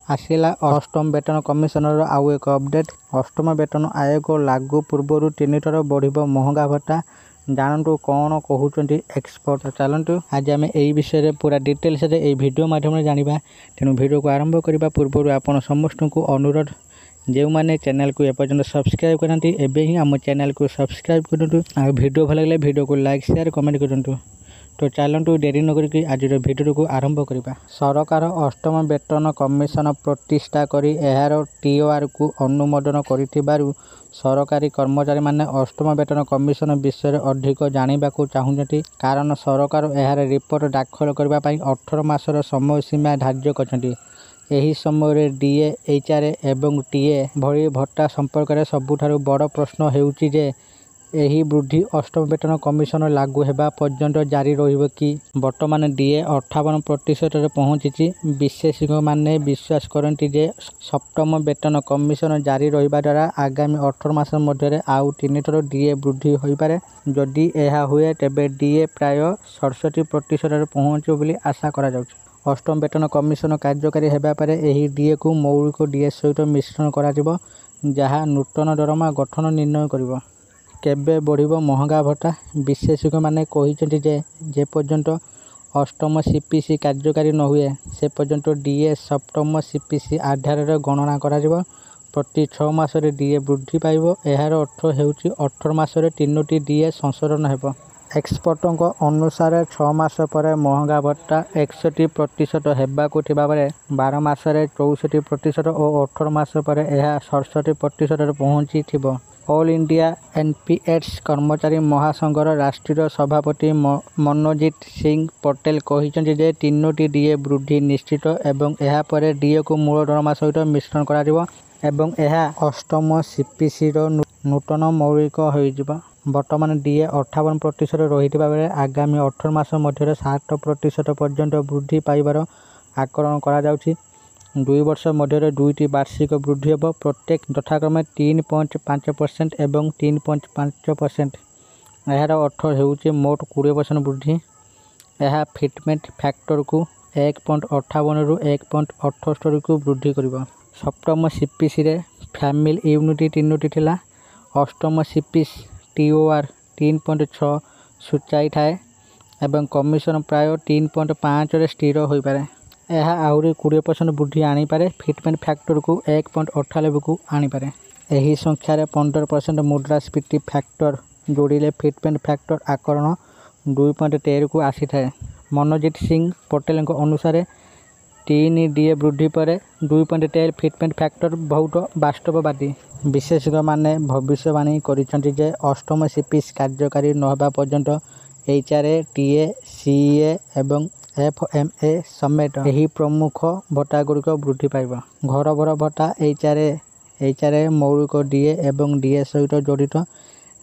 आसिला अष्टम वेतन कमिशनर आउ एक अपडेट। अष्टम वेतन आयोग लागू पूर्व 3 थर बढ़िबो महंगा भत्ता। जानतु कौन कहते एक्सपर्ट। चलतु आज आम यही विषय पूरा डिटेल्स वीडियो माध्यम जाना। तेणु वीडियो को आरंभ करने पूर्व आपण समस्त को अनुरोध जो मैंने चैनल को एपर्यंत सब्सक्राइब करती एवं ही आम चैनल को सब्सक्राइब करूँ। आ वीडियो भल लगे वीडियो को लाइक शेयर कमेंट करूँ। तो चलतु डेरी नक आज भिडियो को आरंभ करवा। सरकार अष्टम वेतन कमिशन प्रतिष्ठा करी एहार टीओआर को अनुमोदन करिथिबारु सरकारी कर्मचारी माने अष्टम वेतन कमिशन विषय अधिक जानिबा को चाहुछंती। कारण सरकार एहार रिपोर्ट दाखल करबा पई 18 मासर समय सीमा धार्य करछंती। एही समय डीए एचआरए एवं टीए भली भत्ता संपर्क में सबुठारु बड़ प्रश्न हेउची जे एही वृद्धि अष्टम वेतन कमिशन लागू हेबा पर्यंत जारी रहिबो कि। वर्तमान डीए 58% पहुंची। विशेषज्ञ माने विश्वास करती जे सप्तम वेतन कमिशन जारी रहिबा द्वारा आगामी 18 मास मध्य आउ 3 थर डीए वृद्धि होई पारे। जदि एहा हुए तेबे डीए प्राय 67% पहुंचो बोली आशा करा जाउछि। अष्टम वेतन कमिशन कार्यकारी हेबा पारे एही डीए को मौलिक डीए सहित मिश्रण करा जिवो, जहा नूतन दरमा गठन निर्णय करिवो। केबे बढ़िबो महंगा भत्ता। विशेषज्ञ माने कहिसेंति जे पर्यंत अष्टम सीपीसी कार्यकारी न हुए से पर्यंत डीए सप्तम सीपीसी आधार रे गणना करा जिवो। प्रति 6 मास डीए वृद्धि पाइबो। एहार अर्थ हेउची 18 मास 3टी डीए संशोधन हेबो। एक्सपर्टों अनुसार 6 मास पर महंगा भत्ता 61% हेबाकु थिबा बेले 12 मास 64% और 18 मास पर यह 67% पहुंची थिबो। ऑल इंडिया एनपीएस कर्मचारी महासंघर राष्ट्रीय सभापति मनोजीत सिंह पटेल कहिसेंति जे 3टी डीए वृद्धि निश्चित एवं एहा परे डीए को मूल दरमा सहित मिश्रण करा जिवो एवं एहा अष्टम सीपीसी रो नूतन मौलिक होइजिवो। वर्तमान डीए 58% रहिथिबा बेले आगामी 18 मास मध्य 60% पर्यंत वृद्धि पाइबार आकलन करा जाउछि। 2 वर्ष मध्य 2टी वार्षिक वृद्धि हेब। प्रत्येक यथाक्रमे 3.5% एवं 3.5%। यार अर्थ हेउछि मोट 20% वृद्धि। यह फिटमेंट फैक्टर को 1.58 रु 1.78 को वृद्धि करिवो। सप्तम सीपीसी रे फैमिली यूनिट 3टी थिला। अष्टम सीपीसी टीओआर 3.6 सूचाई थाए एवं कमिशन प्राय 3.5 रे स्थिर होई पारे। यह आहुरी 20% वृद्धि आनीपारे। फिटमेंट फैक्टर को 1.98 को आनीपारे। यही संख्यार 15% मुद्रास्फीति फैक्टर जोड़िले फिटमेंट फैक्टर आकरण 2.13 को आसी थाए। मनोजीत सिंह पटेल अनुसार 3 डीए वृद्धि पर 2.13 फिटमेंट फैक्टर बहुत वास्तववादी। विशेषज्ञ माने भविष्यवाणी करिसेंति जे अष्टम सीपीसी कार्यकारी न होबा पर्यंत एचआरए टीए सीए एवं एफएमए समेत यही प्रमुख भत्ता गुड़िक वृद्धि पाइब। घर भर भत्ता एचआरए मौलिक डीए एवं डीए सहित जड़ित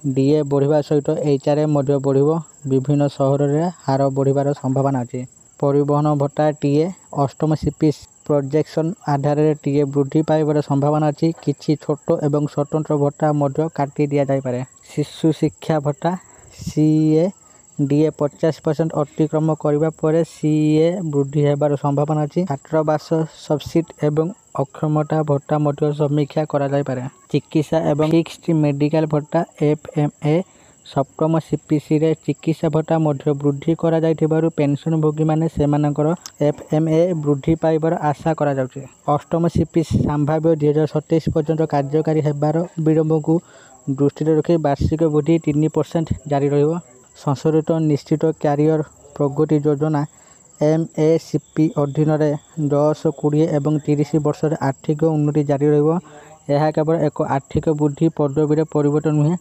डीए बढ़िबा सहित एचआरए मध्य बढ़िबो। विभिन्न सहर रे हार बढ़िबार संभावना अछि। परिवहन भत्ता टीए अष्टम सीपीसी प्रोजेक्शन आधार रे टीए वृद्धि पाइबार संभावना अछि। किछि छोट एवं स्वतंत्र भत्ता मध्य काटी दिया जाय पारे। शिशु शिक्षा भत्ता सीए डीए 50% अतिक्रम करबा परे सीए वृद्धि हेबार संभावना अछि। छात्रावास सब्सिडी एवं अक्षमता भत्ता मध्य समीक्षा करा जाय पारे। चिकित्सा एवं फिक्स्ड मेडिकल भत्ता एफएमए सप्तम सीपीसी रे चिकित्सा भत्ता मध्य वृद्धि करा जायथिबारु पेंशन भोगी माने सेमानकर एफएमए वृद्धि पाइबार आशा करा जाउछि। अष्टम सीपीसी संभाव्य 2027 पर्यंत कार्यकारी हेबार विलंब को दृष्टि रखी वार्षिक वृद्धि 3% जारी रहिबो। संशोधित निश्चित क्यारियर प्रगति योजना एमएसीपी अधीन 10, 20 एवं 30 वर्ष आर्थिक उन्नति जारी रहिबो। यह केवल एक आर्थिक वृद्धि पदवी परिवर्तन नुहे,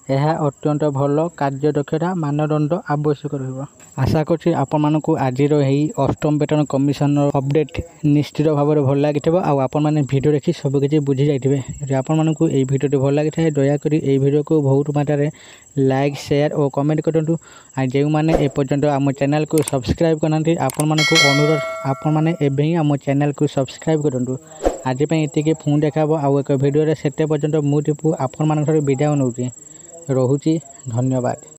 यह अत्यंत भल कार्यदक्षता मानदंड आवश्यक रहिबो। आशा करछि आपण मानकु आजिर एही अष्टम वेतन कमिशन अपडेट निश्चित भाव में भल लगिथिबो। आ आपण माने वीडियो देखि सब किछि बुझी जाइथिबे। जे आपण मानकु एही वीडियो भल लागिथाय दया करी एही वीडियो को बहुत मात्रा लाइक शेयर और कमेंट करंतु। आ जेउ माने ए पर्यंत आम चैनल को सब्सक्राइब करनांती आपण मानकु अनुरोध आपण माने एबे ही आम चैनल को सब्सक्राइब करंतु। आज पे एतिके पुणी देखाबो आउ एक वीडियो रे। सेते पर्यंत मु दीपू आपण मानकर विदाय नउची। रहुची। धन्यवाद।